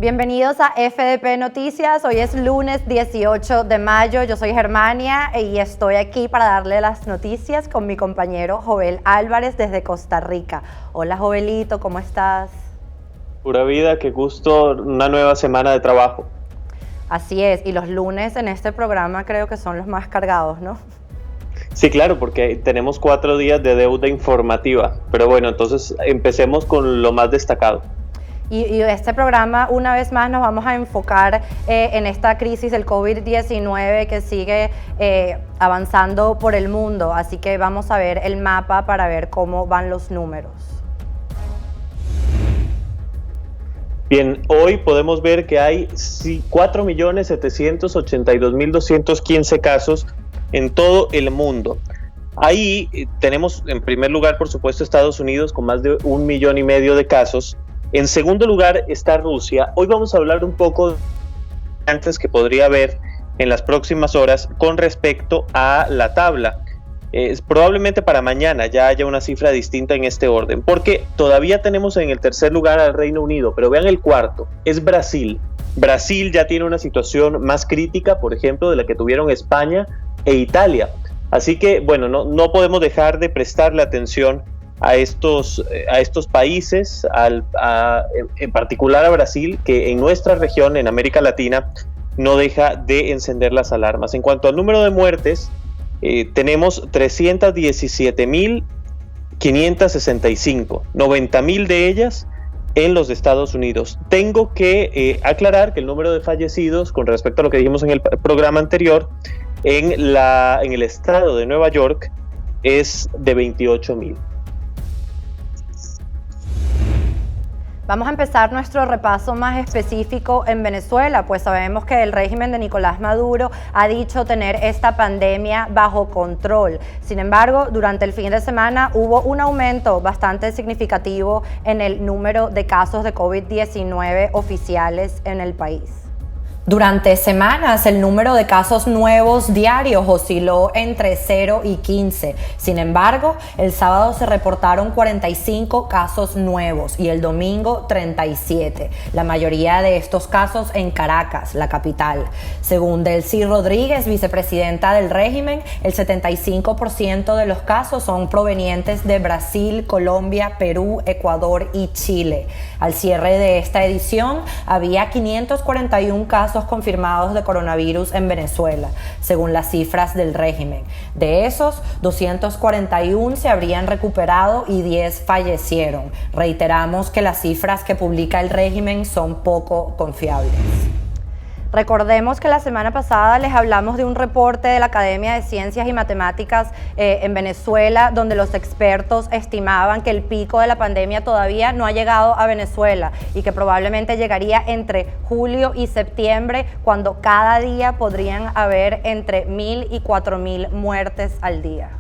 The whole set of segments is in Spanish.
Bienvenidos a FDP Noticias. Hoy es lunes 18 de mayo. Yo soy Germania y estoy aquí para darle las noticias con mi compañero Jovel Álvarez desde Costa Rica. Hola Jovelito, ¿cómo estás? Pura vida, qué gusto, una nueva semana de trabajo. Así es, y los lunes en este programa creo que son los más cargados, ¿no? Sí, claro, porque tenemos 4 días de deuda informativa, pero bueno, entonces empecemos con lo más destacado. Y este programa, una vez más, nos vamos a enfocar en esta crisis del COVID-19 que sigue avanzando por el mundo. Así que vamos a ver el mapa para ver cómo van los números. Bien, hoy podemos ver que hay 4.782.215 casos en todo el mundo. Ahí tenemos en primer lugar, por supuesto, Estados Unidos con más de 1,5 millones de casos. En segundo lugar está Rusia. Hoy vamos a hablar un poco de antes que podría haber en las próximas horas con respecto a la tabla. Probablemente para mañana ya haya una cifra distinta en este orden, porque todavía tenemos en el tercer lugar al Reino Unido, pero vean el cuarto, es Brasil. Brasil ya tiene una situación más crítica, por ejemplo, de la que tuvieron España e Italia. Así que, bueno, no podemos dejar de prestarle atención a estos países, en particular a Brasil, que en nuestra región, en América Latina, no deja de encender las alarmas. En cuanto al número de muertes, tenemos 317.565, 90.000 de ellas en los Estados Unidos. Tengo que aclarar que el número de fallecidos, con respecto a lo que dijimos en el programa anterior, en el estado de Nueva York, es de 28.000. Vamos a empezar nuestro repaso más específico en Venezuela, pues sabemos que el régimen de Nicolás Maduro ha dicho tener esta pandemia bajo control. Sin embargo, durante el fin de semana hubo un aumento bastante significativo en el número de casos de COVID-19 oficiales en el país. Durante semanas, el número de casos nuevos diarios osciló entre 0 y 15. Sin embargo, el sábado se reportaron 45 casos nuevos y el domingo 37. La mayoría de estos casos en Caracas, la capital. Según Delcy Rodríguez, vicepresidenta del régimen, el 75% de los casos son provenientes de Brasil, Colombia, Perú, Ecuador y Chile. Al cierre de esta edición, había 541 casos confirmados de coronavirus en Venezuela, según las cifras del régimen. De esos, 241 se habrían recuperado y 10 fallecieron. Reiteramos que las cifras que publica el régimen son poco confiables. Recordemos que la semana pasada les hablamos de un reporte de la Academia de Ciencias y Matemáticas en Venezuela, donde los expertos estimaban que el pico de la pandemia todavía no ha llegado a Venezuela y que probablemente llegaría entre julio y septiembre, cuando cada día podrían haber entre 1,000 y 4,000 muertes al día.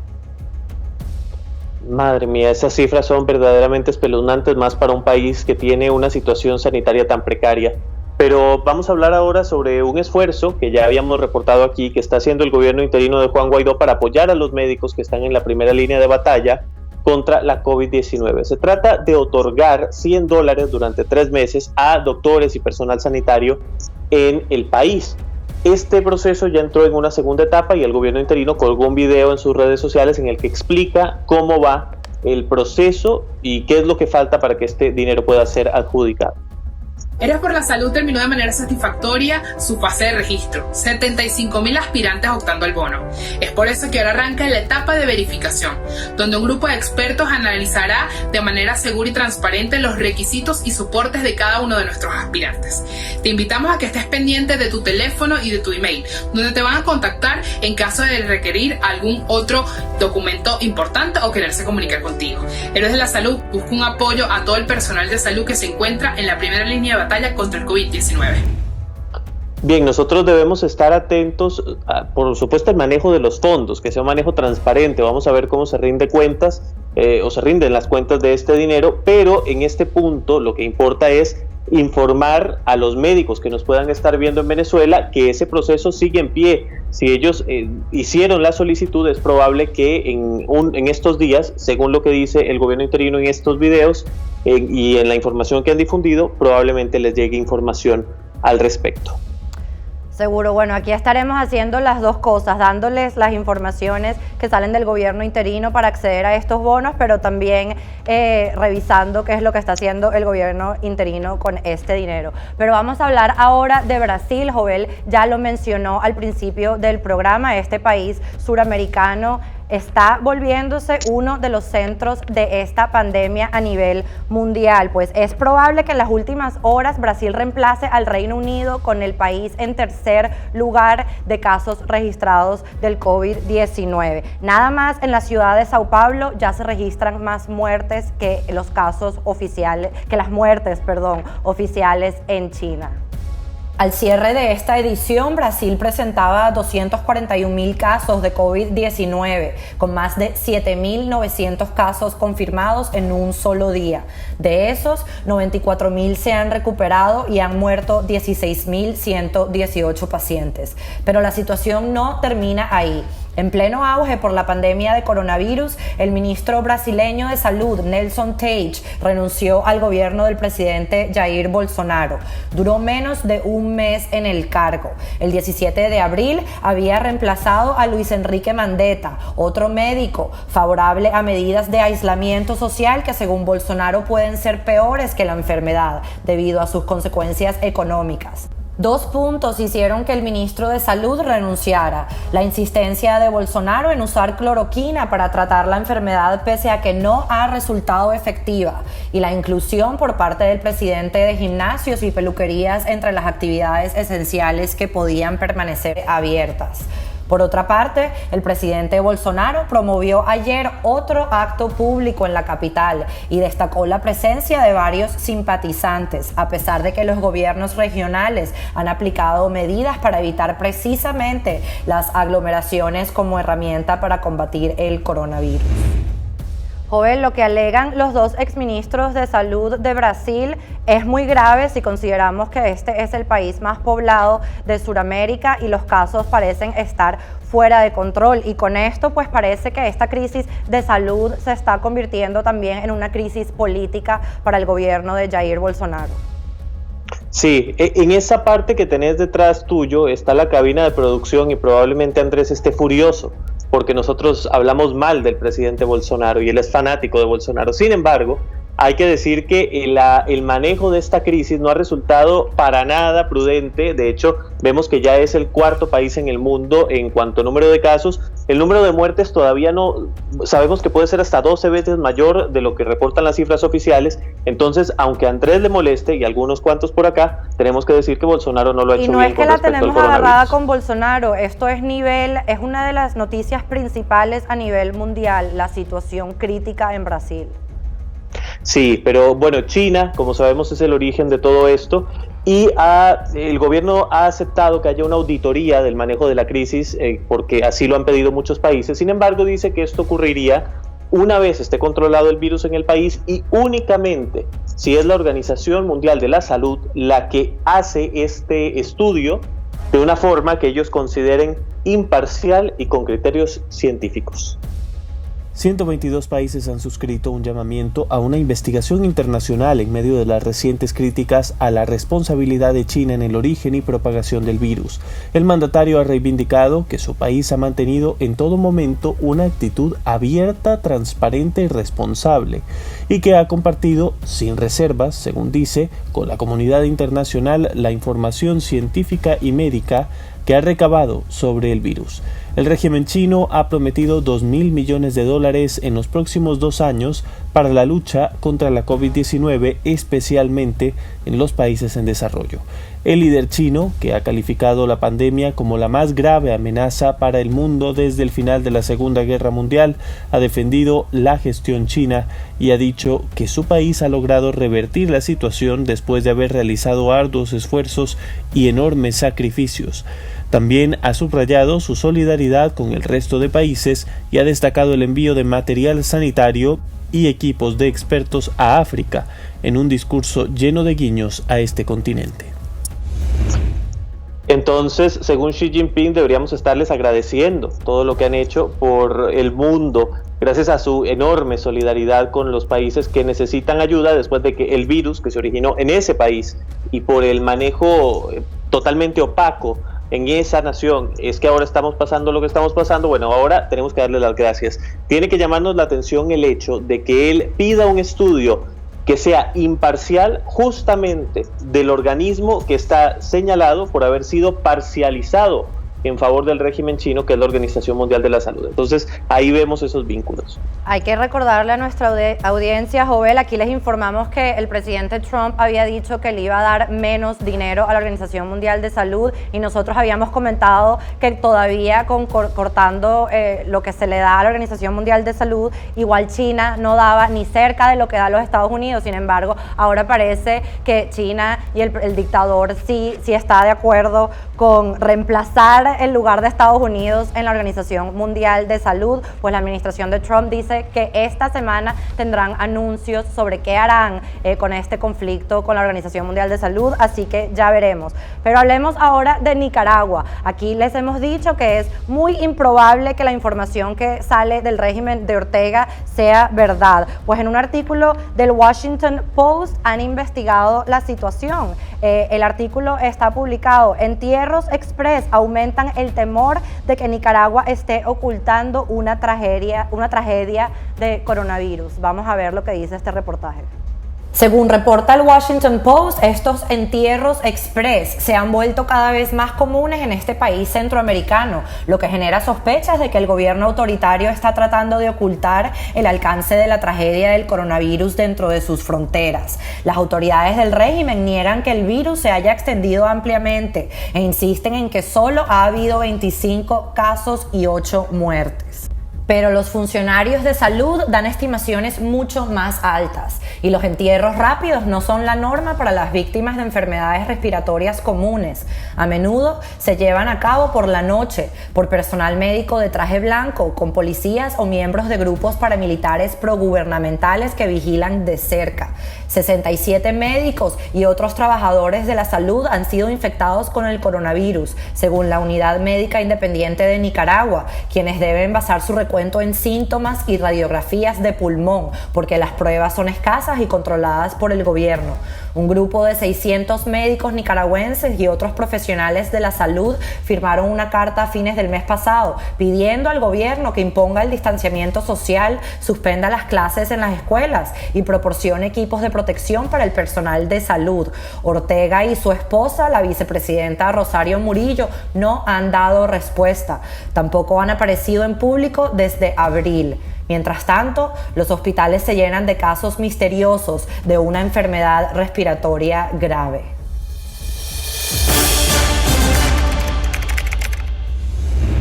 Madre mía, esas cifras son verdaderamente espeluznantes, más para un país que tiene una situación sanitaria tan precaria. Pero vamos a hablar ahora sobre un esfuerzo que ya habíamos reportado aquí, que está haciendo el gobierno interino de Juan Guaidó para apoyar a los médicos que están en la primera línea de batalla contra la COVID-19. Se trata de otorgar $100 durante 3 meses a doctores y personal sanitario en el país. Este proceso ya entró en una segunda etapa y el gobierno interino colgó un video en sus redes sociales en el que explica cómo va el proceso y qué es lo que falta para que este dinero pueda ser adjudicado. Eres por la Salud terminó de manera satisfactoria su fase de registro, 75.000 aspirantes optando al bono. Es por eso que ahora arranca la etapa de verificación, donde un grupo de expertos analizará de manera segura y transparente los requisitos y soportes de cada uno de nuestros aspirantes. Te invitamos a que estés pendiente de tu teléfono y de tu email, donde te van a contactar en caso de requerir algún otro documento importante o quererse comunicar contigo. Héroes de la Salud busca un apoyo a todo el personal de salud que se encuentra en la primera línea de batalla contra el COVID-19. Bien, nosotros debemos estar atentos, por supuesto, al manejo de los fondos, que sea un manejo transparente. Vamos a ver cómo se rinde cuentas o se rinden las cuentas de este dinero, pero en este punto lo que importa es informar a los médicos que nos puedan estar viendo en Venezuela que ese proceso sigue en pie. Si ellos hicieron la solicitud, es probable que en estos días, según lo que dice el gobierno interino en estos videos y en la información que han difundido, probablemente les llegue información al respecto. Seguro, bueno, aquí estaremos haciendo las dos cosas, dándoles las informaciones que salen del gobierno interino para acceder a estos bonos, pero también revisando qué es lo que está haciendo el gobierno interino con este dinero. Pero vamos a hablar ahora de Brasil. Jovel ya lo mencionó al principio del programa. Este país suramericano está volviéndose uno de los centros de esta pandemia a nivel mundial, pues es probable que en las últimas horas Brasil reemplace al Reino Unido con el país en tercer lugar de casos registrados del COVID-19. Nada más en la ciudad de Sao Paulo ya se registran más muertes que los casos oficiales, que las muertes, oficiales en China. Al cierre de esta edición, Brasil presentaba 241.000 casos de COVID-19, con más de 7.900 casos confirmados en un solo día. De esos, 94.000 se han recuperado y han muerto 16.118 pacientes. Pero la situación no termina ahí. En pleno auge por la pandemia de coronavirus, el ministro brasileño de Salud, Nelson Teich, renunció al gobierno del presidente Jair Bolsonaro. Duró menos de un mes en el cargo. El 17 de abril había reemplazado a Luis Enrique Mandetta, otro médico favorable a medidas de aislamiento social que según Bolsonaro pueden ser peores que la enfermedad debido a sus consecuencias económicas. Dos puntos hicieron que el ministro de Salud renunciara: la insistencia de Bolsonaro en usar cloroquina para tratar la enfermedad pese a que no ha resultado efectiva, y la inclusión por parte del presidente de gimnasios y peluquerías entre las actividades esenciales que podían permanecer abiertas. Por otra parte, el presidente Bolsonaro promovió ayer otro acto público en la capital y destacó la presencia de varios simpatizantes, a pesar de que los gobiernos regionales han aplicado medidas para evitar precisamente las aglomeraciones como herramienta para combatir el coronavirus. Joven, lo que alegan los dos exministros de salud de Brasil es muy grave si consideramos que este es el país más poblado de Sudamérica y los casos parecen estar fuera de control. Y con esto pues parece que esta crisis de salud se está convirtiendo también en una crisis política para el gobierno de Jair Bolsonaro. Sí, en esa parte que tenés detrás tuyo está la cabina de producción y probablemente Andrés esté furioso porque nosotros hablamos mal del presidente Bolsonaro y él es fanático de Bolsonaro. Sin embargo, hay que decir que el manejo de esta crisis no ha resultado para nada prudente. De hecho, vemos que ya es el cuarto país en el mundo en cuanto a número de casos. El número de muertes todavía no, sabemos que puede ser hasta 12 veces mayor de lo que reportan las cifras oficiales. Entonces, aunque a Andrés le moleste y algunos cuantos por acá, tenemos que decir que Bolsonaro no lo ha hecho bien. Y no es que la tenemos agarrada con Bolsonaro, esto es una de las noticias principales a nivel mundial, la situación crítica en Brasil. Sí, pero bueno, China, como sabemos, es el origen de todo esto y el gobierno ha aceptado que haya una auditoría del manejo de la crisis porque así lo han pedido muchos países. Sin embargo, dice que esto ocurriría una vez esté controlado el virus en el país y únicamente si es la Organización Mundial de la Salud la que hace este estudio de una forma que ellos consideren imparcial y con criterios científicos. 122 países han suscrito un llamamiento a una investigación internacional en medio de las recientes críticas a la responsabilidad de China en el origen y propagación del virus. El mandatario ha reivindicado que su país ha mantenido en todo momento una actitud abierta, transparente y responsable, y que ha compartido sin reservas, según dice, con la comunidad internacional la información científica y médica que ha recabado sobre el virus. El régimen chino ha prometido $2.000 millones en los próximos 2 años para la lucha contra la COVID-19, especialmente en los países en desarrollo. El líder chino, que ha calificado la pandemia como la más grave amenaza para el mundo desde el final de la Segunda Guerra Mundial, ha defendido la gestión china y ha dicho que su país ha logrado revertir la situación después de haber realizado arduos esfuerzos y enormes sacrificios. También ha subrayado su solidaridad con el resto de países y ha destacado el envío de material sanitario y equipos de expertos a África, en un discurso lleno de guiños a este continente. Entonces, según Xi Jinping, deberíamos estarles agradeciendo todo lo que han hecho por el mundo, gracias a su enorme solidaridad con los países que necesitan ayuda después de que el virus que se originó en ese país y por el manejo totalmente opaco en esa nación, es que ahora estamos pasando lo que estamos pasando. Bueno, ahora tenemos que darle las gracias. Tiene que llamarnos la atención el hecho de que él pida un estudio que sea imparcial justamente del organismo que está señalado por haber sido parcializado en favor del régimen chino, que es la Organización Mundial de la Salud. Entonces, ahí vemos esos vínculos. Hay que recordarle a nuestra audiencia, Jovel, aquí les informamos que el presidente Trump había dicho que le iba a dar menos dinero a la Organización Mundial de Salud y nosotros habíamos comentado que todavía cortando lo que se le da a la Organización Mundial de Salud, igual China no daba ni cerca de lo que da los Estados Unidos. Sin embargo, ahora parece que China y el dictador sí está de acuerdo con reemplazar el lugar de Estados Unidos en la Organización Mundial de Salud. Pues la administración de Trump dice que esta semana tendrán anuncios sobre qué harán con este conflicto con la Organización Mundial de Salud, así que ya veremos. Pero hablemos ahora de Nicaragua. Aquí les hemos dicho que es muy improbable que la información que sale del régimen de Ortega sea verdad. Pues en un artículo del Washington Post han investigado la situación. El artículo está publicado. Entierros express aumentan el temor de que Nicaragua esté ocultando una tragedia de coronavirus. Vamos a ver lo que dice este reportaje. Según reporta el Washington Post, estos entierros express se han vuelto cada vez más comunes en este país centroamericano, lo que genera sospechas de que el gobierno autoritario está tratando de ocultar el alcance de la tragedia del coronavirus dentro de sus fronteras. Las autoridades del régimen niegan que el virus se haya extendido ampliamente e insisten en que solo ha habido 25 casos y 8 muertes. Pero los funcionarios de salud dan estimaciones mucho más altas y los entierros rápidos no son la norma para las víctimas de enfermedades respiratorias comunes. A menudo se llevan a cabo por la noche por personal médico de traje blanco, con policías o miembros de grupos paramilitares progubernamentales que vigilan de cerca. 67 médicos y otros trabajadores de la salud han sido infectados con el coronavirus, según la Unidad Médica Independiente de Nicaragua, quienes deben basar su recuento en síntomas y radiografías de pulmón, porque las pruebas son escasas y controladas por el gobierno. Un grupo de 600 médicos nicaragüenses y otros profesionales de la salud firmaron una carta a fines del mes pasado pidiendo al gobierno que imponga el distanciamiento social, suspenda las clases en las escuelas y proporcione equipos de protección para el personal de salud. Ortega y su esposa, la vicepresidenta Rosario Murillo, no han dado respuesta. Tampoco han aparecido en público desde abril. Mientras tanto, los hospitales se llenan de casos misteriosos de una enfermedad respiratoria grave.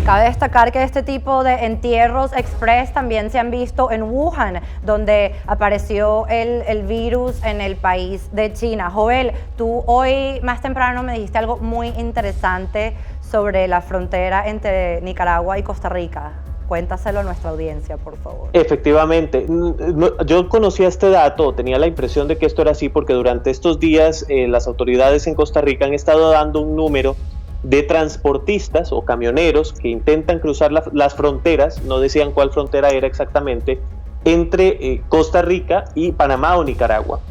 Cabe destacar que este tipo de entierros express también se han visto en Wuhan, donde apareció el virus en el país de China. Joel, tú hoy más temprano me dijiste algo muy interesante sobre la frontera entre Nicaragua y Costa Rica. Cuéntaselo a nuestra audiencia, por favor. Efectivamente, yo conocía este dato, tenía la impresión de que esto era así porque durante estos días las autoridades en Costa Rica han estado dando un número de transportistas o camioneros que intentan cruzar las fronteras, no decían cuál frontera era exactamente, entre Costa Rica y Panamá o Nicaragua.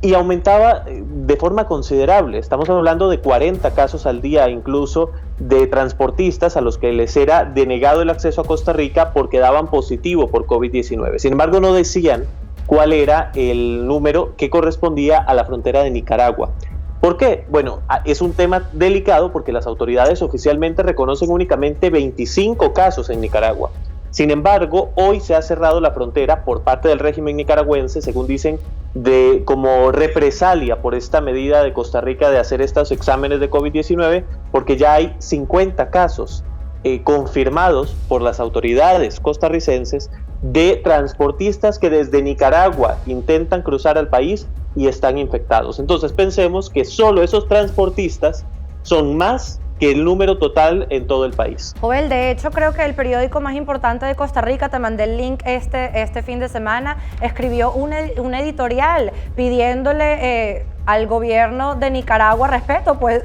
Y aumentaba de forma considerable, estamos hablando de 40 casos al día incluso de transportistas a los que les era denegado el acceso a Costa Rica porque daban positivo por COVID-19. Sin embargo, no decían cuál era el número que correspondía a la frontera de Nicaragua. ¿Por qué? Bueno, es un tema delicado porque las autoridades oficialmente reconocen únicamente 25 casos en Nicaragua. Sin embargo, hoy se ha cerrado la frontera por parte del régimen nicaragüense, según dicen, como represalia por esta medida de Costa Rica de hacer estos exámenes de COVID-19, porque ya hay 50 casos confirmados por las autoridades costarricenses de transportistas que desde Nicaragua intentan cruzar al país y están infectados. Entonces pensemos que solo esos transportistas son más que el número total en todo el país. Joel, de hecho creo que el periódico más importante de Costa Rica, te mandé el link este fin de semana, escribió un editorial pidiéndole al gobierno de Nicaragua respeto, pues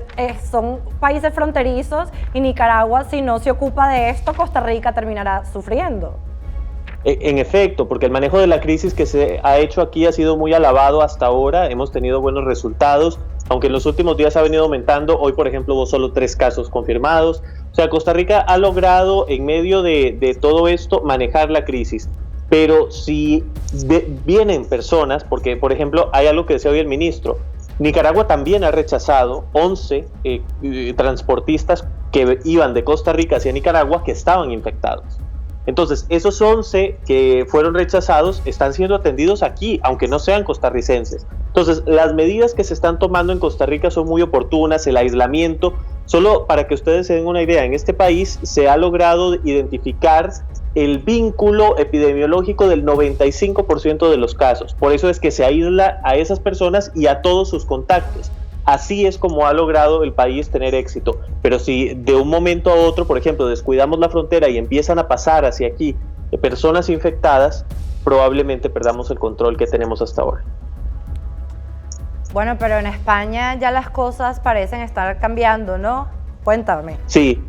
son países fronterizos y Nicaragua, si no se ocupa de esto, Costa Rica terminará sufriendo. En efecto, porque el manejo de la crisis que se ha hecho aquí ha sido muy alabado hasta ahora, hemos tenido buenos resultados, aunque en los últimos días ha venido aumentando. Hoy, por ejemplo, hubo solo 3 casos confirmados. O sea, Costa Rica ha logrado, en medio de todo esto, manejar la crisis. Pero si vienen personas, porque, por ejemplo, hay algo que decía hoy el ministro, Nicaragua también ha rechazado 11 transportistas que iban de Costa Rica hacia Nicaragua que estaban infectados. Entonces, esos 11 que fueron rechazados están siendo atendidos aquí, aunque no sean costarricenses. Entonces, las medidas que se están tomando en Costa Rica son muy oportunas, el aislamiento. Solo para que ustedes se den una idea, en este país se ha logrado identificar el vínculo epidemiológico del 95% de los casos. Por eso es que se aísla a esas personas y a todos sus contactos. Así es como ha logrado el país tener éxito. Pero si de un momento a otro, por ejemplo, descuidamos la frontera y empiezan a pasar hacia aquí personas infectadas, probablemente perdamos el control que tenemos hasta ahora. Bueno, pero en España ya las cosas parecen estar cambiando, ¿no? Cuéntame. Sí,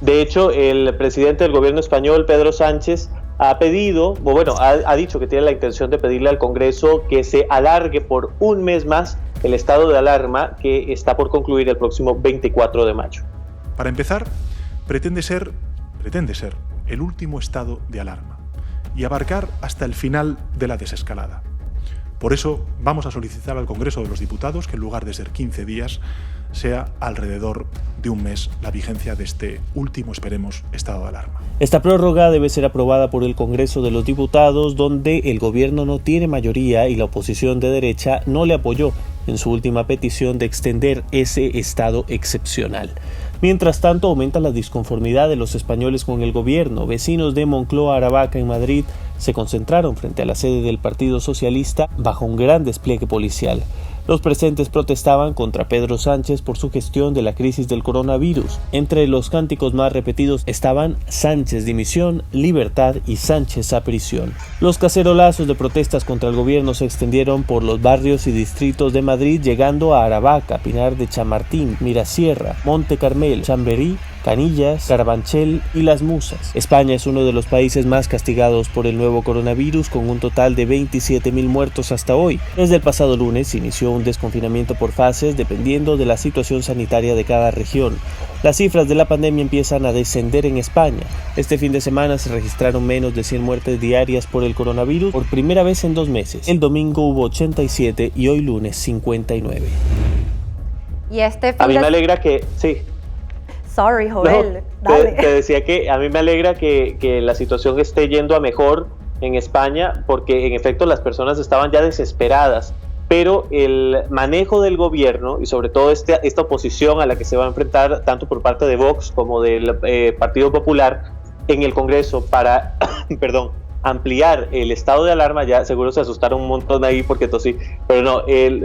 de hecho, el presidente del gobierno español, Pedro Sánchez, ha pedido, o bueno, ha dicho que tiene la intención de pedirle al Congreso que se alargue por un mes más el estado de alarma que está por concluir el próximo 24 de mayo. Para empezar, pretende ser el último estado de alarma y abarcar hasta el final de la desescalada. Por eso vamos a solicitar al Congreso de los Diputados que en lugar de ser 15 días, sea alrededor de un mes la vigencia de este último, esperemos, estado de alarma. Esta prórroga debe ser aprobada por el Congreso de los Diputados, donde el gobierno no tiene mayoría y la oposición de derecha no le apoyó en su última petición de extender ese estado excepcional. Mientras tanto, aumenta la disconformidad de los españoles con el gobierno. Vecinos de Moncloa, Aravaca, en Madrid, se concentraron frente a la sede del Partido Socialista bajo un gran despliegue policial. Los presentes protestaban contra Pedro Sánchez por su gestión de la crisis del coronavirus. Entre los cánticos más repetidos estaban Sánchez dimisión, libertad y Sánchez a prisión. Los cacerolazos de protestas contra el gobierno se extendieron por los barrios y distritos de Madrid, llegando a Aravaca, Pinar de Chamartín, Mirasierra, Monte Carmelo, Chamberí, Canillas, Carabanchel y Las Musas. España es uno de los países más castigados por el nuevo coronavirus, con un total de 27.000 muertos hasta hoy. Desde el pasado lunes se inició un desconfinamiento por fases dependiendo de la situación sanitaria de cada región. Las cifras de la pandemia empiezan a descender en España. Este fin de semana se registraron menos de 100 muertes diarias por el coronavirus por primera vez en 2 meses. El domingo hubo 87 y hoy lunes 59. Y a mí me alegra que... Sí. Sorry, Joel. No, te decía que a mí me alegra que la situación esté yendo a mejor en España, porque en efecto las personas estaban ya desesperadas, pero el manejo del gobierno y sobre todo esta oposición a la que se va a enfrentar tanto por parte de Vox como del Partido Popular en el Congreso para ampliar el estado de alarma, ya seguro se asustaron un montón ahí porque tosí, pero no,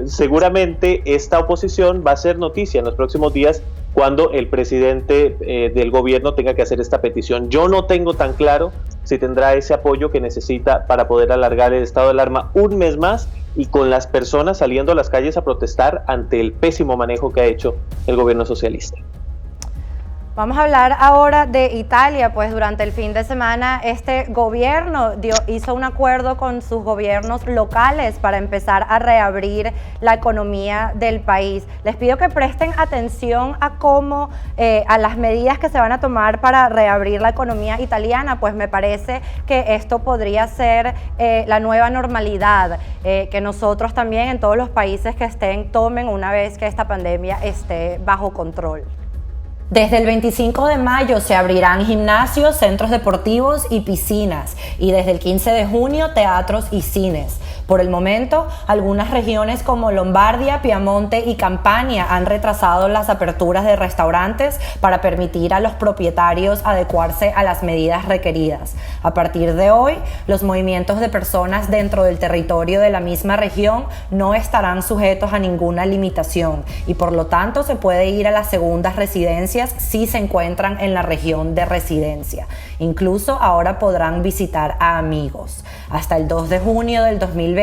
seguramente esta oposición va a ser noticia en los próximos días cuando el presidente del gobierno tenga que hacer esta petición. Yo no tengo tan claro si tendrá ese apoyo que necesita para poder alargar el estado de alarma un mes más y con las personas saliendo a las calles a protestar ante el pésimo manejo que ha hecho el gobierno socialista. Vamos a hablar ahora de Italia, pues durante el fin de semana este gobierno hizo un acuerdo con sus gobiernos locales para empezar a reabrir la economía del país. Les pido que presten atención a a las medidas que se van a tomar para reabrir la economía italiana, pues me parece que esto podría ser la nueva normalidad, que nosotros también en todos los países que tomen una vez que esta pandemia esté bajo control. Desde el 25 de mayo se abrirán gimnasios, centros deportivos y piscinas, y desde el 15 de junio teatros y cines. Por el momento, algunas regiones como Lombardia, Piamonte y Campania han retrasado las aperturas de restaurantes para permitir a los propietarios adecuarse a las medidas requeridas. A partir de hoy, los movimientos de personas dentro del territorio de la misma región no estarán sujetos a ninguna limitación y por lo tanto se puede ir a las segundas residencias si se encuentran en la región de residencia. Incluso ahora podrán visitar a amigos. Hasta el 2 de junio del 2020,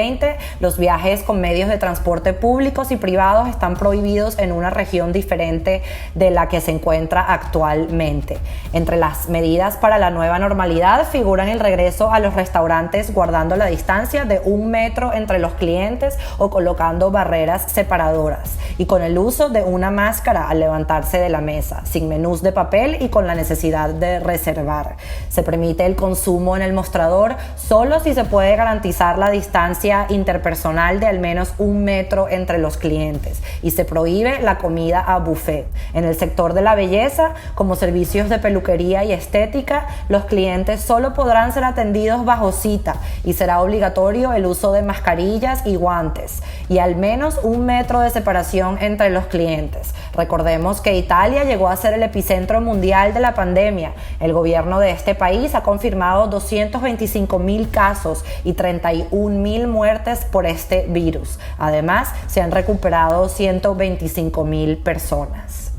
los viajes con medios de transporte públicos y privados están prohibidos en una región diferente de la que se encuentra actualmente. Entre las medidas para la nueva normalidad figuran el regreso a los restaurantes guardando la distancia de 1 metro entre los clientes o colocando barreras separadoras y con el uso de una máscara al levantarse de la mesa, sin menús de papel y con la necesidad de reservar. Se permite el consumo en el mostrador solo si se puede garantizar la distancia interpersonal de al menos 1 metro entre los clientes y se prohíbe la comida a buffet. En el sector de la belleza, como servicios de peluquería y estética, los clientes solo podrán ser atendidos bajo cita y será obligatorio el uso de mascarillas y guantes y al menos 1 metro de separación entre los clientes. Recordemos que Italia llegó a ser el epicentro mundial de la pandemia. El gobierno de este país ha confirmado 225.000 casos y 31.000 muertes por este virus. Además, se han recuperado 125.000 personas.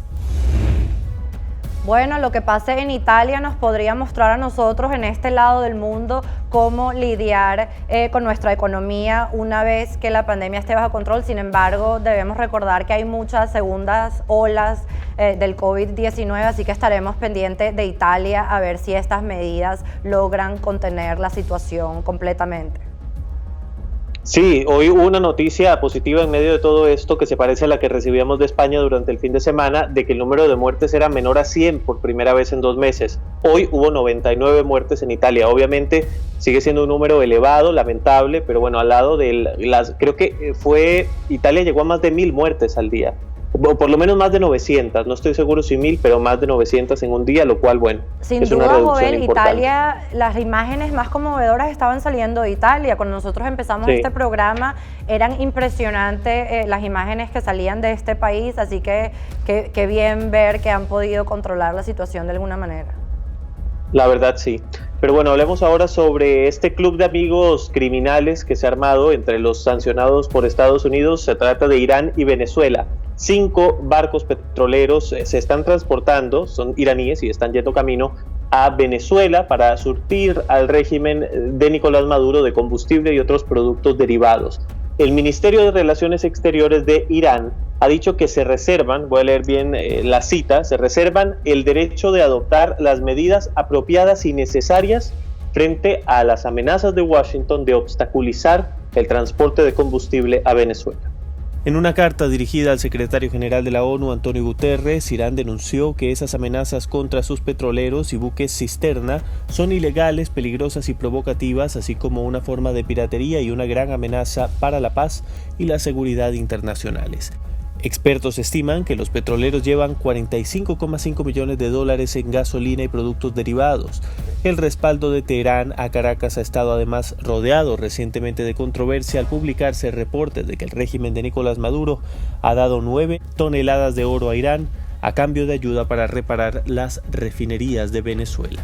Bueno, lo que pase en Italia nos podría mostrar a nosotros en este lado del mundo cómo lidiar con nuestra economía una vez que la pandemia esté bajo control. Sin embargo, debemos recordar que hay muchas segundas olas del COVID-19, así que estaremos pendientes de Italia a ver si estas medidas logran contener la situación completamente. Sí, hoy hubo una noticia positiva en medio de todo esto que se parece a la que recibíamos de España durante el fin de semana, de que el número de muertes era menor a 100 por primera vez en 2 meses. Hoy hubo 99 muertes en Italia. Obviamente sigue siendo un número elevado, lamentable, pero bueno, al lado de creo que Italia llegó a más de 1.000 muertes al día. O por lo menos más de 900, no estoy seguro si 1.000, pero más de 900 en un día, lo cual, bueno, sin es duda, una reducción Joel, importante. Italia, las imágenes más conmovedoras estaban saliendo de Italia. Cuando nosotros empezamos este programa, eran impresionantes las imágenes que salían de este país, así que qué bien ver que han podido controlar la situación de alguna manera. La verdad, sí. Pero bueno, hablemos ahora sobre este club de amigos criminales que se ha armado entre los sancionados por Estados Unidos. Se trata de Irán y Venezuela. 5 barcos petroleros se están transportando, son iraníes y están yendo camino a Venezuela para surtir al régimen de Nicolás Maduro de combustible y otros productos derivados. El Ministerio de Relaciones Exteriores de Irán ha dicho que se reservan, voy a leer bien la cita, se reservan el derecho de adoptar las medidas apropiadas y necesarias frente a las amenazas de Washington de obstaculizar el transporte de combustible a Venezuela. En una carta dirigida al secretario general de la ONU, Antonio Guterres, Irán denunció que esas amenazas contra sus petroleros y buques cisterna son ilegales, peligrosas y provocativas, así como una forma de piratería y una gran amenaza para la paz y la seguridad internacionales. Expertos estiman que los petroleros llevan $45,5 millones en gasolina y productos derivados. El respaldo de Teherán a Caracas ha estado además rodeado recientemente de controversia al publicarse reportes de que el régimen de Nicolás Maduro ha dado 9 toneladas de oro a Irán a cambio de ayuda para reparar las refinerías de Venezuela.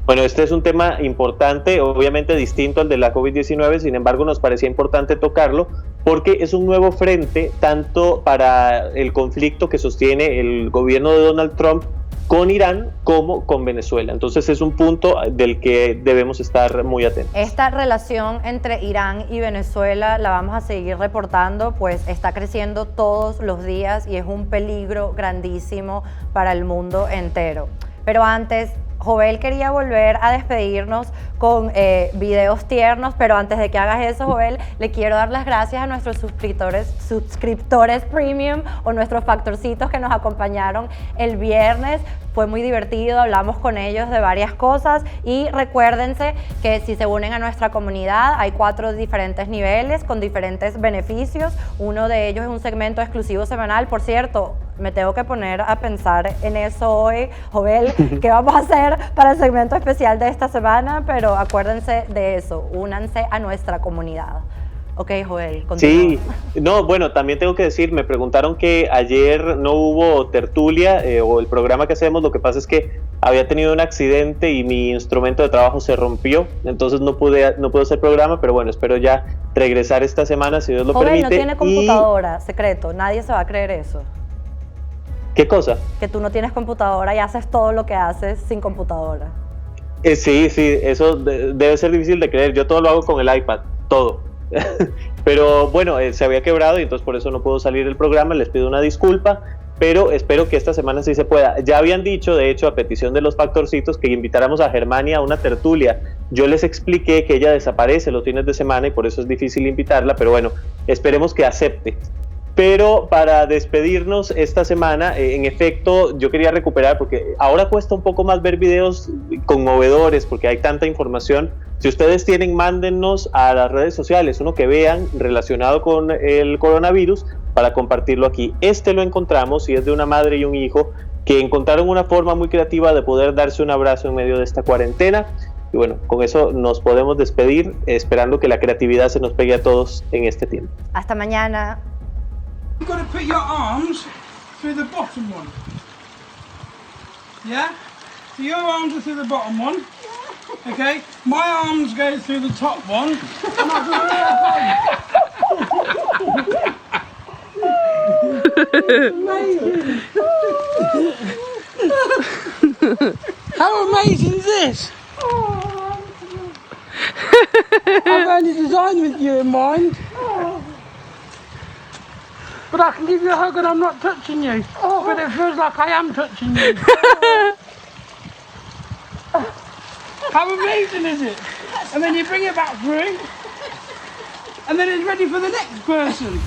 Bueno, este es un tema importante, obviamente distinto al de la COVID-19, sin embargo nos parecía importante tocarlo porque es un nuevo frente tanto para el conflicto que sostiene el gobierno de Donald Trump con Irán como con Venezuela. Entonces es un punto del que debemos estar muy atentos. Esta relación entre Irán y Venezuela la vamos a seguir reportando, pues está creciendo todos los días y es un peligro grandísimo para el mundo entero. Pero antes, Jovel quería volver a despedirnos con videos tiernos, pero antes de que hagas eso, Jovel, le quiero dar las gracias a nuestros suscriptores premium o nuestros factorcitos que nos acompañaron el viernes. fue muy divertido, hablamos con ellos de varias cosas y recuérdense que si se unen a nuestra comunidad hay 4 diferentes niveles con diferentes beneficios. Uno de ellos es un segmento exclusivo semanal. Por cierto, me tengo que poner a pensar en eso hoy, Jovel, qué vamos a hacer para el segmento especial de esta semana, pero acuérdense de eso, únanse a nuestra comunidad. Ok, Joel, continúa. Sí, no, bueno, también tengo que decir, me preguntaron que ayer no hubo tertulia o el programa que hacemos, lo que pasa es que había tenido un accidente y mi instrumento de trabajo se rompió, entonces no pude hacer programa, pero bueno, espero ya regresar esta semana, si Dios lo Jovel, permite. no tiene computadora, secreto, nadie se va a creer eso. ¿Qué cosa? Que tú no tienes computadora y haces todo lo que haces sin computadora. Sí, eso debe ser difícil de creer, yo todo lo hago con el iPad, todo. Pero bueno, se había quebrado y entonces por eso no puedo salir del programa, les pido una disculpa, pero espero que esta semana sí se pueda. Ya habían dicho, de hecho, a petición de los Factorcitos, que invitáramos a Germania a una tertulia. Yo les expliqué que ella desaparece los fines de semana y por eso es difícil invitarla, pero bueno, esperemos que acepte. Pero para despedirnos esta semana, en efecto, yo quería recuperar, porque ahora cuesta un poco más ver videos conmovedores, porque hay tanta información. Si ustedes tienen, mándennos a las redes sociales uno que vean relacionado con el coronavirus para compartirlo aquí. Lo encontramos y es de una madre y un hijo que encontraron una forma muy creativa de poder darse un abrazo en medio de esta cuarentena. Y bueno, con eso nos podemos despedir, esperando que la creatividad se nos pegue a todos en este tiempo. Hasta mañana. You've got to put your arms through the bottom one. Yeah? So your arms are through the bottom one. Okay? My arms go through the top one. And I amazing. How amazing is this? I've only designed with you in mind. But I can give you a hug and I'm not touching you. But it feels like I am touching you. How amazing is it? And then you bring it back through. And then it's ready for the next person.